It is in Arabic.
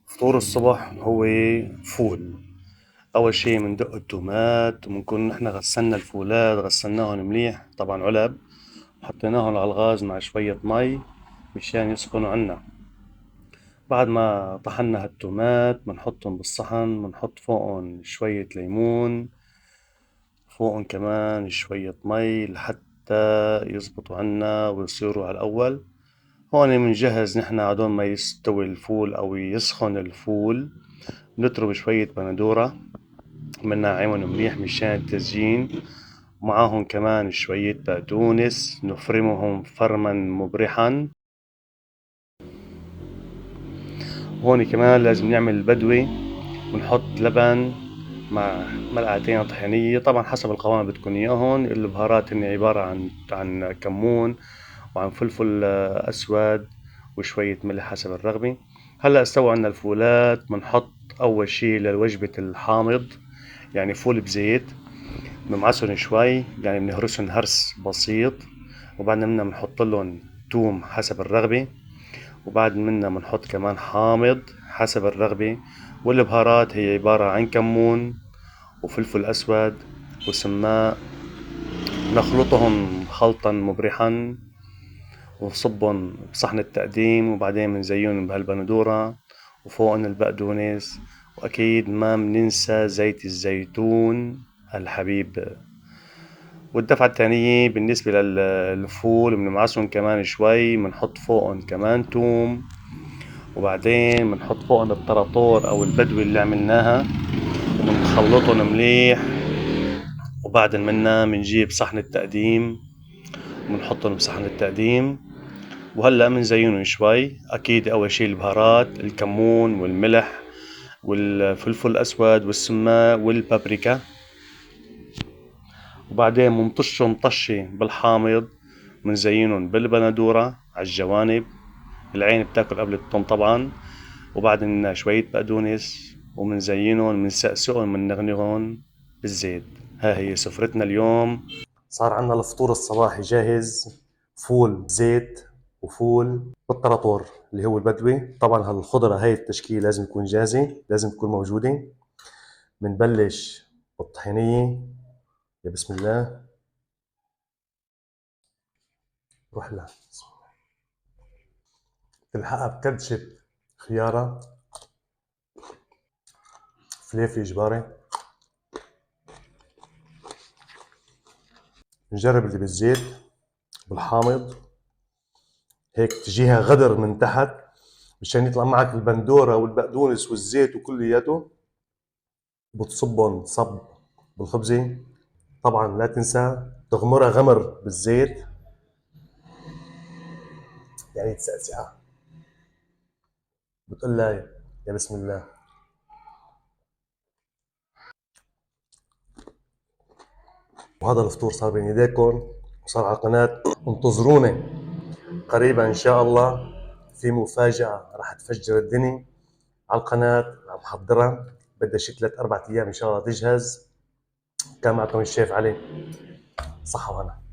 فطور الصبح هو فول. أول شي بندق التومات، وبنكون نحن غسلنا الفولاد، غسلناهن مليح طبعا علب، وحطيناهن على الغاز مع شوية مي مشان يسخنوا عنا. بعد ما طحنا هالتومات بنحطهم بالصحن، بنحط فوقهم شوية ليمون، فوقهم كمان شوية مي لحتى يزبطوا عنا ويصيروا على الأول. هون بنجهز نحن عدون ما يستوي الفول أو يسخن الفول، نضرب شوية بندورة بننعمهم منيح مشان التزيين، ومعاهم كمان شوية بقدونس نفرمهم فرما مبرحا. هون كمان لازم نعمل البدوة، ونحط لبن مع ملعقتين طحينية طبعا حسب القوام اللي بدكم اياهن. البهارات هن عبارة عن كمون وعن فلفل اسود وشوية ملح حسب الرغبة. هلا استوى عنا الفولات، بنحط اول شي لوجبة الحامض يعني فول بزيت، بنمعسن شوي يعني بنهرسن هرس بسيط، وبعد منا بنحط لهم توم حسب الرغبة، وبعد منا بنحط كمان حامض حسب الرغبة. والبهارات هي عبارة عن كمون وفلفل أسود وسماق، نخلطهم خلطا مبرحا ونصبهم بصحن التقديم، وبعدين بنزينهم بهالبندورة وفوقن البقدونس، وأكيد ما بننسى زيت الزيتون الحبيب. والدفعة الثانية بالنسبة للفول بنمعسهم كمان شوي، بنحط فوقهم كمان توم، وبعدين بنحط فوقهم الطراطور أو البدوة اللي عملناها وبنخلطهم مليح. وبعد منا بنجيب صحن التقديم وبنحطهم بصحن التقديم. وهلأ بنزينهم شوي، أكيد أول شي البهارات الكمون والملح والفلفل الأسود والسماق والبابريكا، وبعدين بنطشهم طشة بالحامض، بنزينهم بالبندورة على الجوانب، العين بتاكل قبل التوم طبعا، وبعد منا شوية بقدونس، وبنزينهم بنسقسقهم بنغنغهم بالزيت. ها هي سفرتنا اليوم. صار عنا الفطور الصباحي جاهز، فول زيت وفول بالطراطور اللي هو البدوي. طبعا هالخضرة هاي التشكيلة لازم تكون جاهزة، لازم تكون موجودة. بنبلش بالطحينية. يا بسم الله، روح لها تلحقها بكرشة خيارة، فليفل جباري. نجرب اللي بالزيت بالحامض، هيك تجيها غدر من تحت مشان يطلع معك البندورة والبقدونس والزيت وكلياته. بتصبهم صب بالخبزة. طبعا لا تنسى تغمرها غمر بالزيت، يعني تسقسها. بتقول لها يا بسم الله. وهذا الفطور صار بين ايديكم وصار على القناة. انتظرونا قريبا ان شاء الله في مفاجأة راح تفجر الدنيا على القناة، عم محضرها، بدها شي 3 4 ايام ان شاء الله تجهز. كان معكم الشيف علي، صحة وهنا.